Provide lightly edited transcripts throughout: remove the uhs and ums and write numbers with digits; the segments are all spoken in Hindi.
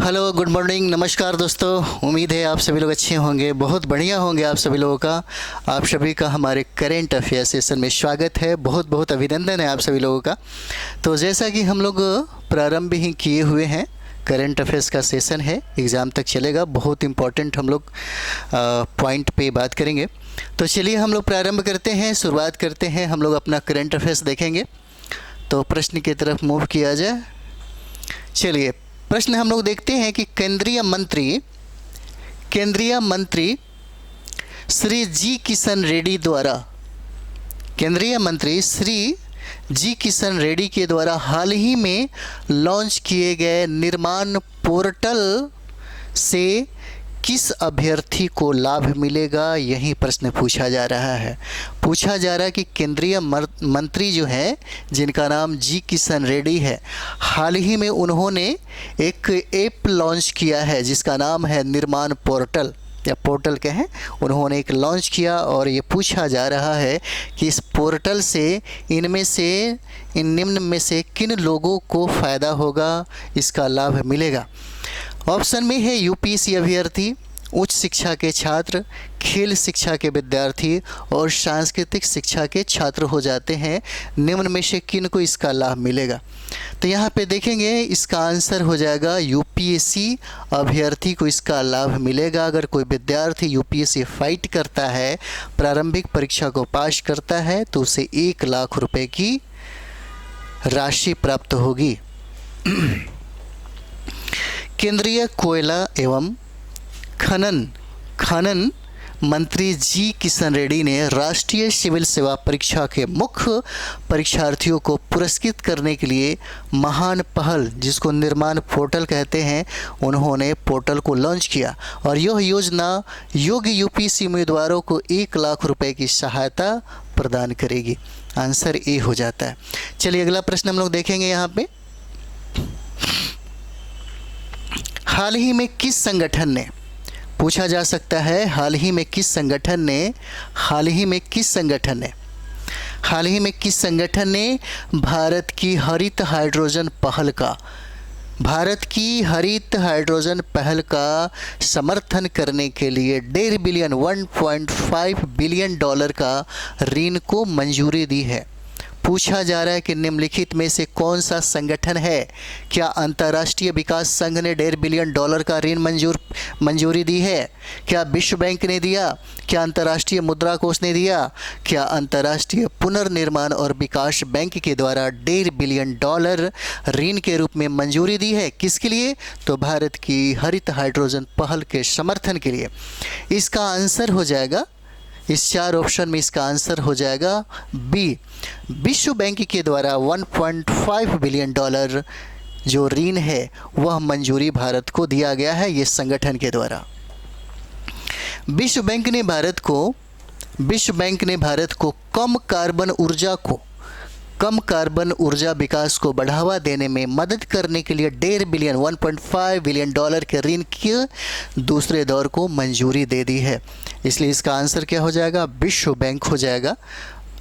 हेलो, गुड मॉर्निंग, नमस्कार दोस्तों। उम्मीद है आप सभी लोग अच्छे होंगे, बहुत बढ़िया होंगे आप सभी लोगों का। आप सभी का हमारे करेंट अफेयर सेशन में स्वागत है। बहुत बहुत अभिनंदन है आप सभी लोगों का। तो जैसा कि हम लोग प्रारंभ ही किए हुए हैं, करेंट अफेयर्स का सेशन है, एग्ज़ाम तक चलेगा। बहुत इम्पॉर्टेंट हम लोग पॉइंट पे बात करेंगे। तो चलिए हम लोग प्रारंभ करते हैं, शुरुआत करते हैं। हम लोग अपना करेंट अफेयर्स देखेंगे। तो प्रश्न की तरफ मूव किया जाए। चलिए, प्रश्न हम लोग देखते हैं कि केंद्रीय मंत्री श्री जी किशन रेड्डी द्वारा, केंद्रीय मंत्री श्री जी किशन रेड्डी के द्वारा हाल ही में लॉन्च किए गए निर्माण पोर्टल से किस अभ्यर्थी को लाभ मिलेगा, यही प्रश्न पूछा जा रहा है। पूछा जा रहा है कि केंद्रीय मंत्री जो है, जिनका नाम जी किशन रेड्डी है, हाल ही में उन्होंने एक ऐप लॉन्च किया है जिसका नाम है निर्माण पोर्टल, या पोर्टल कहें। उन्होंने एक लॉन्च किया और ये पूछा जा रहा है कि इस पोर्टल से इन निम्न में से किन लोगों को फ़ायदा होगा, इसका लाभ मिलेगा। ऑप्शन में है यूपीएससी अभ्यर्थी, उच्च शिक्षा के छात्र, खेल शिक्षा के विद्यार्थी और सांस्कृतिक शिक्षा के छात्र हो जाते हैं। निम्न में से किन को इसका लाभ मिलेगा? तो यहाँ पे देखेंगे, इसका आंसर हो जाएगा यूपीएससी अभ्यर्थी को इसका लाभ मिलेगा। अगर कोई विद्यार्थी यूपीएससी फाइट करता है, प्रारंभिक परीक्षा को पास करता है, तो उसे 1 लाख रुपए की राशि प्राप्त होगी। केंद्रीय कोयला एवं खनन मंत्री जी किशन रेड्डी ने राष्ट्रीय सिविल सेवा परीक्षा के मुख्य परीक्षार्थियों को पुरस्कृत करने के लिए महान पहल, जिसको निर्माण पोर्टल कहते हैं, उन्होंने पोर्टल को लॉन्च किया और यह योजना योग्य यूपीएससी उम्मीदवारों को 1 लाख रुपए की सहायता प्रदान करेगी। आंसर ए हो जाता है। चलिए अगला प्रश्न हम लोग देखेंगे। यहाँ पे हाल ही में किस संगठन ने, पूछा जा सकता है, हाल ही में किस संगठन ने भारत की हरित हाइड्रोजन पहल का समर्थन करने के लिए 1.5 बिलियन डॉलर का ऋण को मंजूरी दी है। पूछा जा रहा है कि निम्नलिखित में से कौन सा संगठन है? क्या अंतर्राष्ट्रीय विकास संघ ने 1.5 बिलियन डॉलर का ऋण मंजूरी दी है? क्या विश्व बैंक ने दिया? क्या अंतर्राष्ट्रीय मुद्रा कोष ने दिया? क्या अंतर्राष्ट्रीय पुनर्निर्माण और विकास बैंक के द्वारा 1.5 बिलियन डॉलर ऋण के रूप में मंजूरी दी है? किसके लिए? तो भारत की हरित हाइड्रोजन पहल के समर्थन के लिए। इसका आंसर हो जाएगा, इस 4 ऑप्शन में इसका आंसर हो जाएगा बी। विश्व बैंक के द्वारा 1.5 बिलियन डॉलर जो ऋण है वह मंजूरी भारत को दिया गया है, ये संगठन के द्वारा। विश्व बैंक ने भारत को कम कार्बन ऊर्जा विकास को बढ़ावा देने में मदद करने के लिए 1.5 बिलियन डॉलर के ऋण के दूसरे दौर को मंजूरी दे दी है। इसलिए इसका आंसर क्या हो जाएगा? विश्व बैंक हो जाएगा।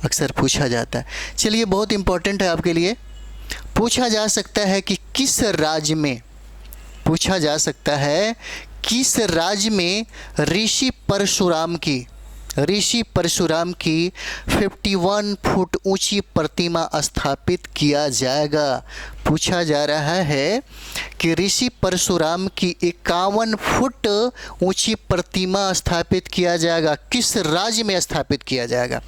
अक्सर पूछा जाता है। चलिए, बहुत इंपॉर्टेंट है आपके लिए। पूछा जा सकता है कि किस राज्य में ऋषि परशुराम की 51 फुट ऊंची प्रतिमा स्थापित किया जाएगा। पूछा जा रहा है कि ऋषि परशुराम की 51 फुट ऊंची प्रतिमा स्थापित किया जाएगा, किस राज्य में स्थापित किया जाएगा?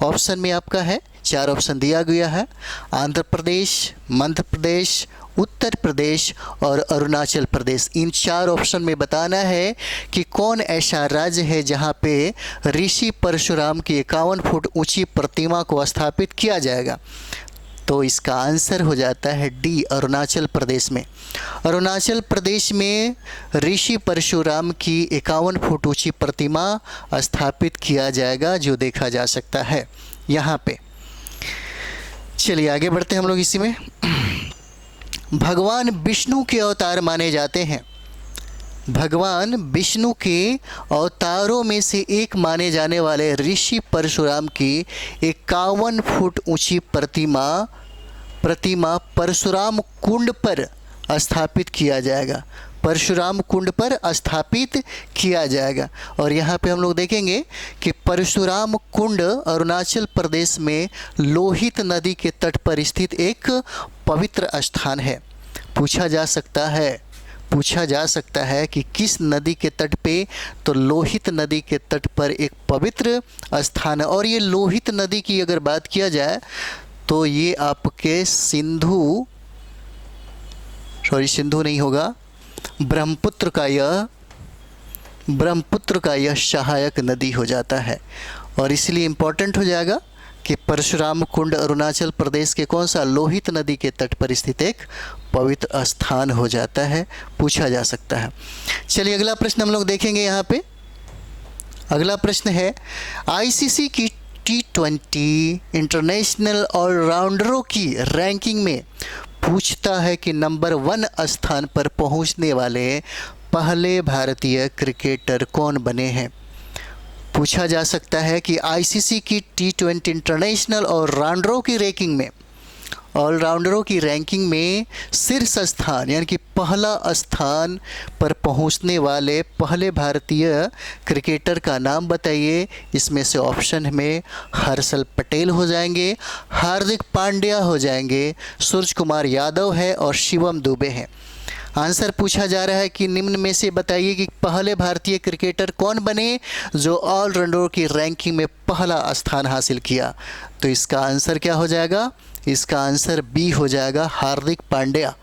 ऑप्शन में आपका है, 4 ऑप्शन दिया गया है, आंध्र प्रदेश, मध्य प्रदेश, उत्तर प्रदेश और अरुणाचल प्रदेश। इन 4 ऑप्शन में बताना है कि कौन ऐसा राज्य है जहां पे ऋषि परशुराम की 51 फुट ऊंची प्रतिमा को स्थापित किया जाएगा। तो इसका आंसर हो जाता है डी, अरुणाचल प्रदेश में। अरुणाचल प्रदेश में ऋषि परशुराम की 51 फुट ऊंची प्रतिमा स्थापित किया जाएगा, जो देखा जा सकता है यहाँ पे। चलिए आगे बढ़ते हैं हम लोग इसी में। भगवान विष्णु के अवतार माने जाते हैं। भगवान विष्णु के अवतारों में से एक माने जाने वाले ऋषि परशुराम की 51 फुट ऊंची प्रतिमा परशुराम कुंड पर स्थापित किया जाएगा। परशुराम कुंड पर स्थापित किया जाएगा। और यहाँ पे हम लोग देखेंगे कि परशुराम कुंड अरुणाचल प्रदेश में लोहित नदी के तट पर स्थित एक पवित्र स्थान है। पूछा जा सकता है कि किस नदी के तट पे, तो लोहित नदी के तट पर एक पवित्र स्थान है। और ये लोहित नदी की अगर बात किया जाए तो ये आपके सिंधु नहीं होगा, ब्रह्मपुत्र का यह सहायक नदी हो जाता है। और इसलिए इम्पोर्टेंट हो जाएगा कि परशुराम कुंड अरुणाचल प्रदेश के कौन सा, लोहित नदी के तट पर स्थित एक पवित्र स्थान हो जाता है, पूछा जा सकता है। चलिए अगला प्रश्न हम लोग देखेंगे। यहाँ पे अगला प्रश्न है, आईसीसी की T20 इंटरनेशनल ऑलराउंडरों की रैंकिंग में पूछता है कि नंबर 1 स्थान पर पहुंचने वाले पहले भारतीय क्रिकेटर कौन बने हैं। पूछा जा सकता है कि आईसीसी की T20 इंटरनेशनल ऑलराउंडरों की रैंकिंग में शीर्ष स्थान यानी कि पहला स्थान पर पहुंचने वाले पहले भारतीय क्रिकेटर का नाम बताइए। इसमें से ऑप्शन में हर्षल पटेल हो जाएंगे, हार्दिक पांड्या हो जाएंगे, सूर्य कुमार यादव है और शिवम दुबे हैं। आंसर पूछा जा रहा है कि निम्न में से बताइए कि पहले भारतीय क्रिकेटर कौन बने जो ऑलराउंडर की रैंकिंग में पहला स्थान हासिल किया। तो इसका आंसर क्या हो जाएगा, इसका आंसर बी हो जाएगा, हार्दिक पांड्या।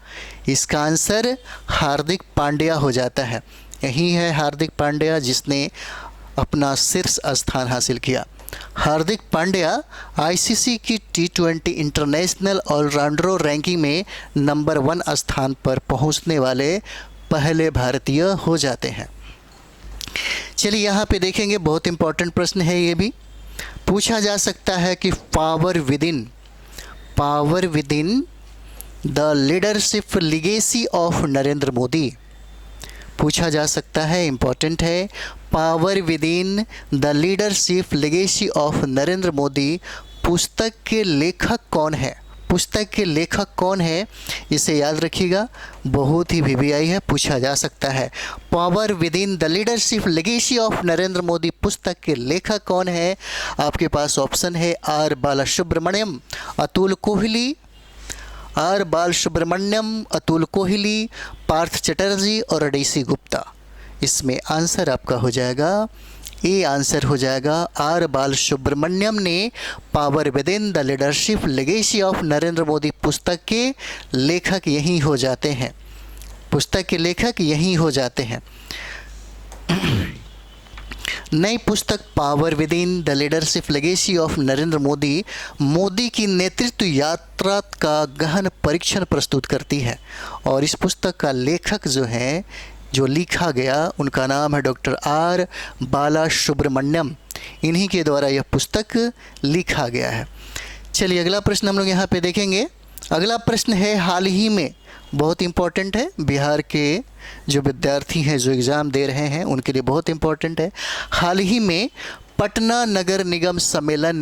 इसका आंसर हार्दिक पांड्या हो जाता है। यही है हार्दिक पांड्या जिसने अपना शीर्ष स्थान हासिल किया। हार्दिक पांड्या आईसीसी की T20 इंटरनेशनल ऑलराउंडरों रैंकिंग में नंबर 1 स्थान पर पहुंचने वाले पहले भारतीय हो जाते हैं। चलिए यहाँ पे देखेंगे, बहुत इंपॉर्टेंट प्रश्न है ये भी। पूछा जा सकता है कि power with in the leadership legacy of Narendra Modi. पूछा जा सकता है, इंपॉर्टेंट है, power with in the leadership legacy of Narendra Modi पुस्तक के लेखक कौन है, इसे याद रखिएगा, बहुत ही वीवीआई है, पूछा जा सकता है। Power with in the leadership legacy of Narendra Modi पुस्तक के लेखक कौन है। आपके पास ऑप्शन है आर बालासुब्रमण्यम, अतुल कोहली, पार्थ चटर्जी और डीसी गुप्ता। इसमें आंसर आपका हो जाएगा, ए आंसर हो जाएगा, आर बालसुब्रमण्यम ने power with in the leadership legacy of Narendra Modi पुस्तक के लेखक यही हो जाते हैं। नई पुस्तक power with in the leadership legacy of Narendra Modi की नेतृत्व यात्रा का गहन परीक्षण प्रस्तुत करती है। और इस पुस्तक का लेखक जो लिखा गया उनका नाम है डॉक्टर आर बालासुब्रमण्यम। इन्हीं के द्वारा यह पुस्तक लिखा गया है। चलिए अगला प्रश्न हम लोग यहाँ पे देखेंगे। अगला प्रश्न है, हाल ही में, बहुत इम्पोर्टेंट है, बिहार के जो विद्यार्थी हैं जो एग्ज़ाम दे रहे हैं उनके लिए बहुत इम्पोर्टेंट है। हाल ही में पटना नगर निगम सम्मेलन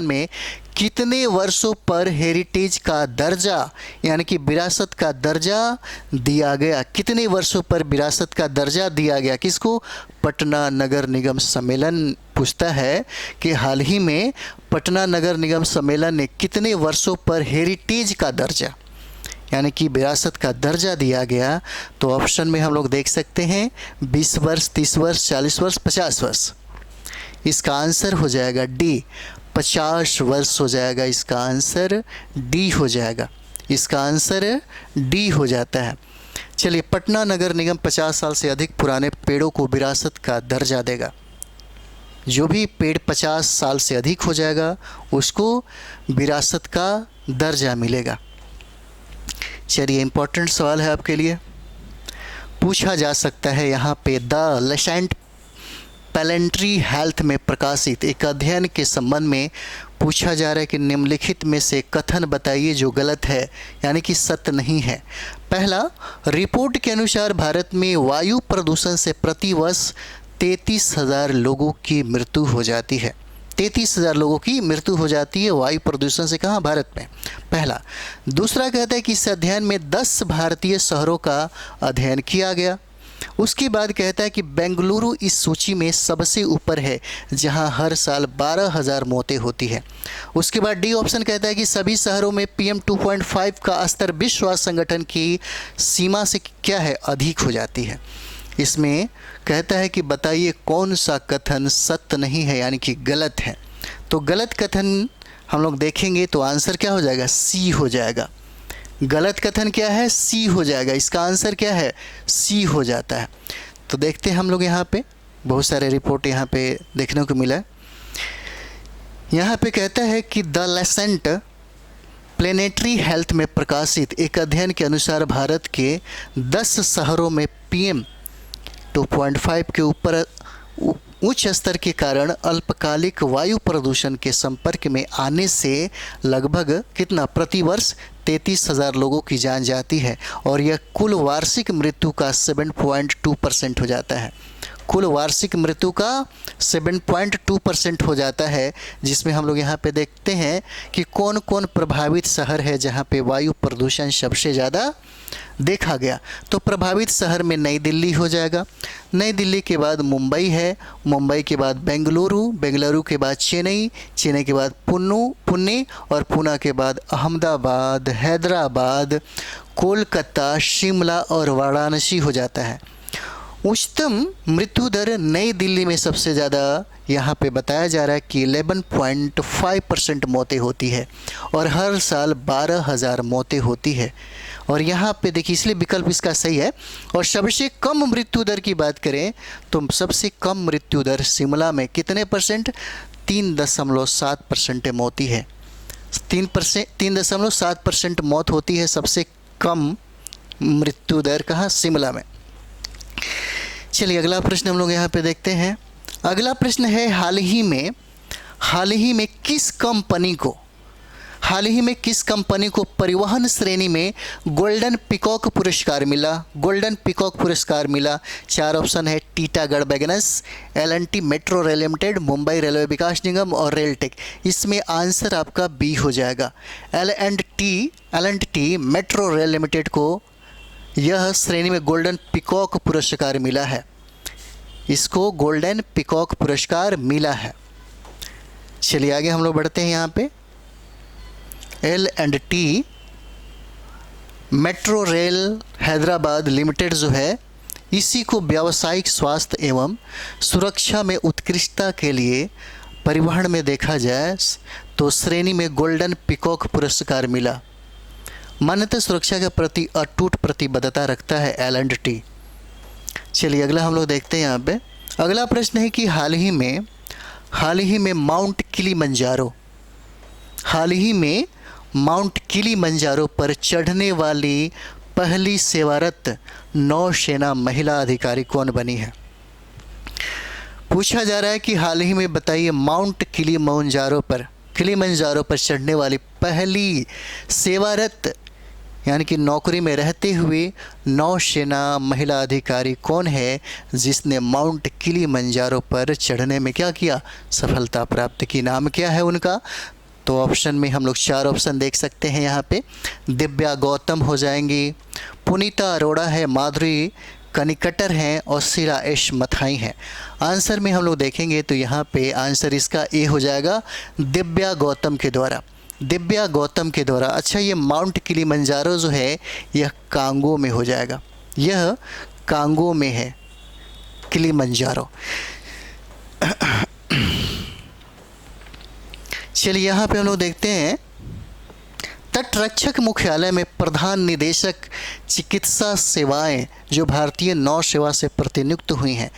में कितने वर्षों पर हेरिटेज का दर्जा यानी कि विरासत का दर्जा दिया गया। कितने वर्षों पर विरासत का दर्जा दिया गया किसको, पटना नगर निगम सम्मेलन पूछता है कि हाल ही में पटना नगर निगम सम्मेलन ने कितने वर्षों पर हेरिटेज का दर्जा यानी कि विरासत का दर्जा दिया गया। तो ऑप्शन में हम लोग देख सकते हैं 20 वर्ष, 30 वर्ष, 40 वर्ष, 50 वर्ष। इसका आंसर हो जाएगा डी, 50 वर्ष हो जाएगा। इसका आंसर डी हो जाएगा। इसका आंसर डी हो जाता है। चलिए, पटना नगर निगम 50 साल से अधिक पुराने पेड़ों को विरासत का दर्जा देगा। जो भी पेड़ 50 साल से अधिक हो जाएगा उसको विरासत का दर्जा मिलेगा। चलिए, इम्पोर्टेंट सवाल है आपके लिए, पूछा जा सकता है यहाँ पे, द लेसेंट पैलेंट्री हेल्थ में प्रकाशित एक अध्ययन के संबंध में पूछा जा रहा है कि निम्नलिखित में से कथन बताइए जो गलत है यानी कि सत्य नहीं है। पहला, रिपोर्ट के अनुसार भारत में वायु प्रदूषण से प्रति वर्ष 33,000 लोगों की मृत्यु हो जाती है। 33,000 लोगों की मृत्यु हो जाती है वायु प्रदूषण से। कहाँ? भारत में, पहला। दूसरा कहता है कि इस अध्ययन में 10 भारतीय शहरों का अध्ययन किया गया। उसके बाद कहता है कि बेंगलुरु इस सूची में सबसे ऊपर है, जहां हर साल 12,000 मौतें होती है। उसके बाद डी ऑप्शन कहता है कि सभी शहरों में PM 2.5 का स्तर विश्व स्वास्थ्य संगठन की सीमा से क्या है? अधिक हो जाती है। इसमें कहता है कि बताइए कौन सा कथन सत्य नहीं है, यानी कि गलत है। तो गलत कथन हम लोग देखेंगे तो आंसर क्या हो जाएगा? सी हो जाएगा। गलत कथन क्या है? सी हो जाएगा। इसका आंसर क्या है? सी हो जाता है। तो देखते हैं हम लोग यहाँ पे बहुत सारे रिपोर्ट यहाँ पे देखने को मिला है। यहाँ पे कहता है कि द लेसेंट प्लेनेटरी हेल्थ में प्रकाशित एक अध्ययन के अनुसार भारत के 10 शहरों में PM 2.5 के ऊपर उच्च स्तर के कारण अल्पकालिक वायु प्रदूषण के संपर्क में आने से लगभग कितना? प्रतिवर्ष 33,000 लोगों की जान जाती है और यह कुल वार्षिक मृत्यु का 7.2% हो जाता है। कुल वार्षिक मृत्यु का 7.2% हो जाता है, जिसमें हम लोग यहाँ पे देखते हैं कि कौन कौन प्रभावित शहर है जहाँ पे वायु प्रदूषण सबसे ज़्यादा देखा गया। तो प्रभावित शहर में नई दिल्ली हो जाएगा, नई दिल्ली के बाद मुंबई है, मुंबई के बाद बेंगलुरु, बेंगलुरु के बाद चेन्नई, चेन्नई के बाद पुणे और पुणे के बाद अहमदाबाद, हैदराबाद, कोलकाता, शिमला और वाराणसी हो जाता है। उच्चतम मृत्यु दर नई दिल्ली में सबसे ज़्यादा यहाँ पे बताया जा रहा है कि 11.5% मौतें होती है और हर साल 12,000 मौतें होती है। और यहाँ पे देखिए, इसलिए विकल्प इसका सही है। और सबसे कम मृत्यु दर की बात करें तो सबसे कम मृत्यु दर शिमला में कितने %? 3.7% मौती है। 3.7% मौत होती है, सबसे कम मृत्यु दर कहाँ? शिमला में। चलिए अगला प्रश्न हम लोग यहाँ पे देखते हैं। अगला प्रश्न है हाल ही में किस कंपनी को परिवहन श्रेणी में गोल्डन पिकॉक पुरस्कार मिला? गोल्डन पिकॉक पुरस्कार मिला। 4 ऑप्शन है Titagarh wagons, L&T metro rail limited, Mumbai railway Vikas Nigam और रेलटेक। इसमें आंसर आपका बी हो जाएगा। L&T मेट्रो रेल लिमिटेड को यह श्रेणी में गोल्डन पिकॉक पुरस्कार मिला है। इसको गोल्डन पिकॉक पुरस्कार मिला है। चलिए आगे हम लोग बढ़ते हैं। यहाँ पे L&T metro rail Hyderabad limited जो है, इसी को व्यावसायिक स्वास्थ्य एवं सुरक्षा में उत्कृष्टता के लिए परिवहन में देखा जाए तो श्रेणी में गोल्डन पिकॉक पुरस्कार मिला। मानवता सुरक्षा के प्रति अटूट प्रतिबद्धता रखता है L&T। चलिए अगला हम लोग देखते हैं। यहाँ पे अगला प्रश्न है कि हाल ही में माउंट किलिमंजारो पर चढ़ने वाली पहली सेवारत नौसेना महिला अधिकारी कौन बनी है? पूछा जा रहा है कि हाल ही में बताइए माउंट किलिमंजारो पर चढ़ने वाली पहली सेवारत यानी कि नौकरी में रहते हुए नौसेना महिला अधिकारी कौन है जिसने माउंट किलिमंजारो पर चढ़ने में क्या किया? सफलता प्राप्त की। नाम क्या है उनका? तो ऑप्शन में हम लोग 4 ऑप्शन देख सकते हैं। यहाँ पे दिव्या गौतम हो जाएंगी, पुनीता अरोड़ा है, माधुरी कनिकटर हैं और शीला एस मथाई हैं। आंसर में हम लोग देखेंगे तो यहाँ पे आंसर इसका ए हो जाएगा, दिव्या गौतम के द्वारा। अच्छा, ये माउंट किलिमंजारो जो है यह कांगो में हो जाएगा, यह कांगो में है किलिमंजारो। चलिए यहाँ पे हम लोग देखते हैं तटरक्षक मुख्यालय में प्रधान निदेशक चिकित्सा सेवाएं जो भारतीय नौ सेवा से प्रतिनियुक्त हुई हैं,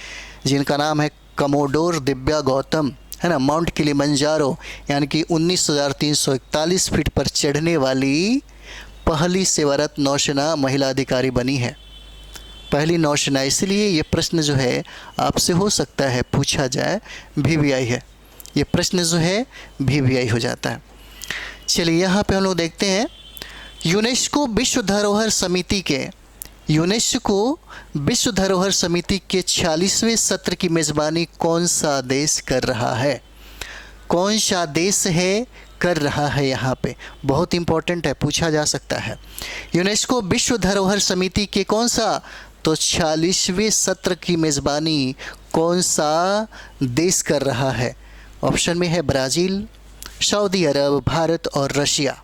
जिनका नाम है कमोडोर दिव्या गौतम, है ना। माउंट किलिमंजारो यानी कि 19,341 फीट पर चढ़ने वाली पहली सेवारत नौसेना महिला अधिकारी बनी है, पहली नौसेना। इसलिए ये प्रश्न जो है आपसे हो सकता है पूछा जाए, VVI है ये प्रश्न जो है, VVI हो जाता है। चलिए यहाँ पे हम लोग देखते हैं यूनेस्को विश्व धरोहर समिति के 46वें सत्र की मेज़बानी कौन सा देश कर रहा है? कौन सा देश है कर रहा है? यहाँ पे बहुत इंपॉर्टेंट है, पूछा जा सकता है। यूनेस्को विश्व धरोहर समिति के कौन सा? तो 46वें सत्र की मेज़बानी कौन सा देश कर रहा है? ऑप्शन में है ब्राज़ील, सऊदी अरब, भारत और रशिया।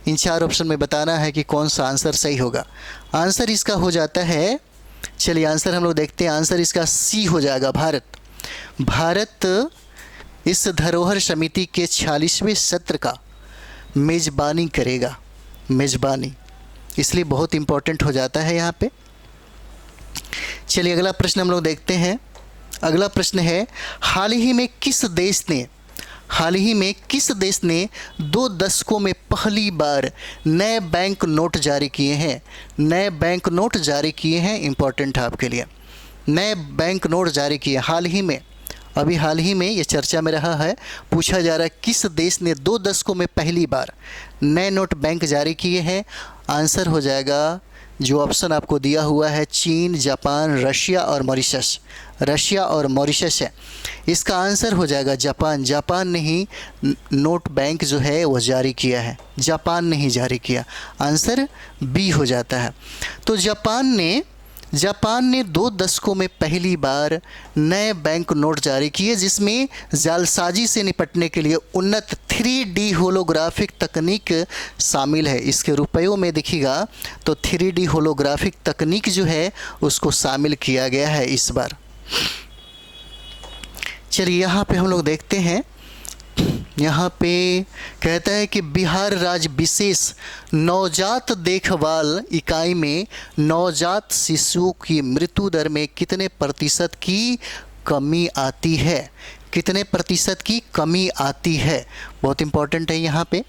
इन 4 ऑप्शन में बताना है कि कौन सा आंसर सही होगा। आंसर इसका हो जाता है, चलिए आंसर हम लोग देखते हैं। आंसर इसका सी हो जाएगा, भारत। भारत इस धरोहर समिति के 46वें सत्र का मेज़बानी करेगा, मेज़बानी, इसलिए बहुत इम्पोर्टेंट हो जाता है यहाँ पे। चलिए अगला प्रश्न हम लोग देखते हैं। अगला प्रश्न है, हाल ही में किस देश ने 2 दशकों में पहली बार नए बैंक नोट जारी किए हैं? नए बैंक नोट जारी किए हैं, इंपॉर्टेंट है आपके लिए। नए बैंक नोट जारी किए हाल ही में, अभी हाल ही में ये चर्चा में रहा है। पूछा जा रहा है किस देश ने 2 दशकों में पहली बार नए नोट बैंक जारी किए हैं? आंसर हो जाएगा, जो ऑप्शन आपको दिया हुआ है, चीन, जापान, रशिया और मॉरिशस। रशिया और मॉरिशस है, इसका आंसर हो जाएगा जापान। जापान ने ही नोट बैंक जो है वो जारी किया है, जापान ने ही जारी किया। आंसर बी हो जाता है। तो जापान ने 2 दशकों में पहली बार नए बैंक नोट जारी किए, जिसमें जालसाजी से निपटने के लिए उन्नत 3D होलोग्राफिक तकनीक शामिल है। इसके रुपयों में देखिएगा तो 3D होलोग्राफिक तकनीक जो है उसको शामिल किया गया है इस बार। चलिए यहाँ पे हम लोग देखते हैं, यहाँ पे कहता है कि बिहार राज्य विशेष नवजात देखभाल इकाई में नवजात शिशुओं की मृत्यु दर में कितने प्रतिशत की कमी आती है? कितने प्रतिशत की कमी आती है, बहुत इंपॉर्टेंट है। यहाँ पे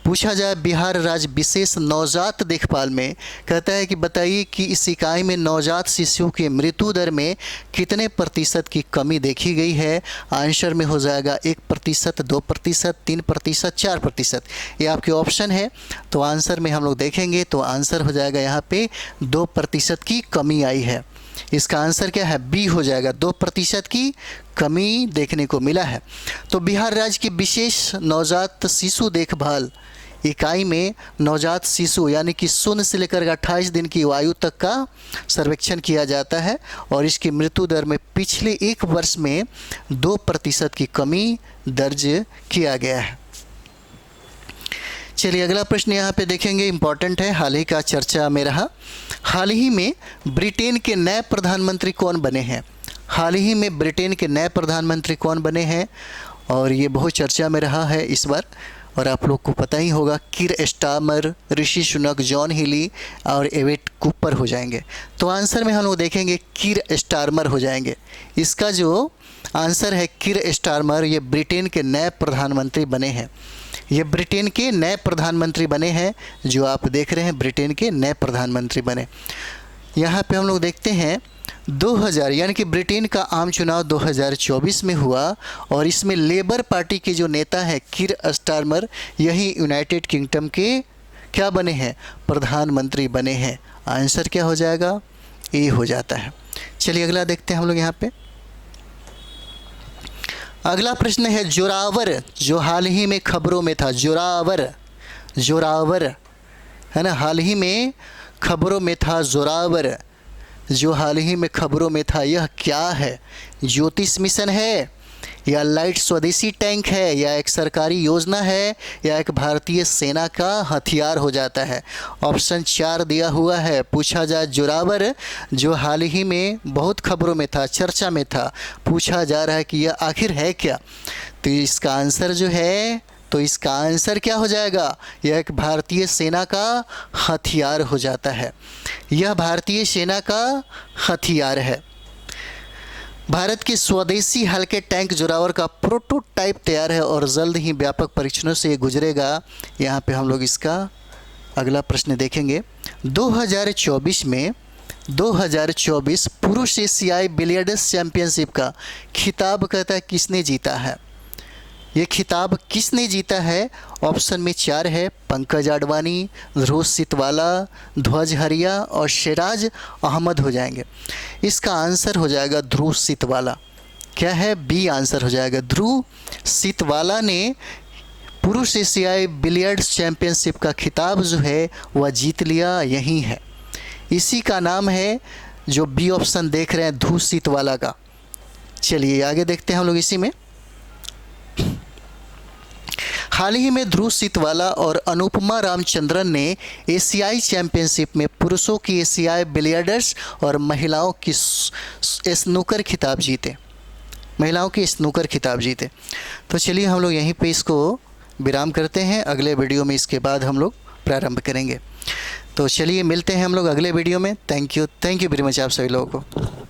पूछा जाए बिहार राज्य विशेष नवजात देखभाल में, कहता है कि बताइए कि इस इकाई में नवजात शिशुओं की मृत्यु दर में कितने प्रतिशत की कमी देखी गई है? आंसर में हो जाएगा 1%, 2%, 3%, 4%। ये आपके ऑप्शन है। तो आंसर में हम लोग देखेंगे तो आंसर हो जाएगा यहाँ पे 2% की कमी आई है। इसका आंसर क्या है? बी हो जाएगा, 2% की कमी देखने को मिला है। तो बिहार राज्य की विशेष नवजात शिशु देखभाल इकाई में नवजात शिशु यानी कि 0 से लेकर 28 दिन की आयु तक का सर्वेक्षण किया जाता है और इसकी मृत्यु दर में पिछले 1 वर्ष में 2% की कमी दर्ज किया गया है। चलिए अगला प्रश्न यहाँ पे देखेंगे, इम्पॉर्टेंट है, हाल ही का चर्चा में रहा। हाल ही में ब्रिटेन के नए प्रधानमंत्री कौन बने हैं? हाल ही में ब्रिटेन के नए प्रधानमंत्री कौन बने हैं? और ये बहुत चर्चा में रहा है इस बार, और आप लोग को पता ही होगा, कीर स्टारमर, ऋषि सुनक, जॉन हिली और एवेट कूपर हो जाएंगे। तो आंसर में हम लोग देखेंगे कीर स्टारमर हो जाएंगे। इसका जो आंसर है कीर स्टारमर, ये ब्रिटेन के नए प्रधानमंत्री बने हैं। ये ब्रिटेन के नए प्रधानमंत्री बने हैं, जो आप देख रहे हैं ब्रिटेन के नए प्रधानमंत्री बने। यहाँ पे हम लोग देखते हैं 2000 यानी कि ब्रिटेन का आम चुनाव 2024 में हुआ और इसमें लेबर पार्टी के जो नेता हैं कीर स्टारमर, यही यूनाइटेड किंगडम के क्या बने हैं? प्रधानमंत्री बने हैं। आंसर क्या हो जाएगा? ए हो जाता है। चलिए अगला देखते हैं हम लोग यहाँ पे। अगला प्रश्न है जोरावर, जो हाल ही में खबरों में था। जोरावर है ना, हाल ही में खबरों में था। जोरावर जो हाल ही में खबरों में था, यह क्या है? ज्योतिष मिशन है, या लाइट स्वदेशी टैंक है, या एक सरकारी योजना है, या एक भारतीय सेना का हथियार हो जाता है? ऑप्शन 4 दिया हुआ है। पूछा जाए जोरावर जो हाल ही में बहुत खबरों में था, चर्चा में था, पूछा जा रहा है कि यह आखिर है क्या? तो इसका आंसर जो है, तो इसका आंसर क्या हो जाएगा? यह एक भारतीय सेना का हथियार हो जाता है। यह भारतीय सेना का हथियार है। भारत के स्वदेशी हल्के टैंक जोरावर का प्रोटोटाइप तैयार है और जल्द ही व्यापक परीक्षणों से गुजरेगा। यहाँ पे हम लोग इसका अगला प्रश्न देखेंगे। 2024 पुरुष एशियाई बिलियर्ड्स चैंपियनशिप का खिताब कहता है किसने जीता है? ये खिताब किसने जीता है? ऑप्शन में 4 है, पंकज आडवाणी, ध्रुव सितवाला, ध्वज हरिया और शेराज अहमद हो जाएंगे। इसका आंसर हो जाएगा ध्रुव सितवाला। क्या है, बी आंसर हो जाएगा। ध्रुव सीतवाला ने पुरुष एशियाई बिलियर्ड्स चैंपियनशिप का खिताब जो है वह जीत लिया, यही है, इसी का नाम है जो बी ऑप्शन देख रहे हैं ध्रुव सीतवाला का। चलिए आगे देखते हैं हम लोग इसी में। हाल ही में ध्रुव सीतवाला और अनुपमा रामचंद्रन ने एशियाई चैंपियनशिप में पुरुषों की एशियाई बिलियर्डर्स और महिलाओं की स्नूकर खिताब जीते, महिलाओं की स्नूकर खिताब जीते। तो चलिए हम लोग यहीं पे इसको विराम करते हैं, अगले वीडियो में इसके बाद हम लोग प्रारंभ करेंगे। तो चलिए मिलते हैं हम लोग अगले वीडियो में। थैंक यू वेरी मच आप सभी लोगों को।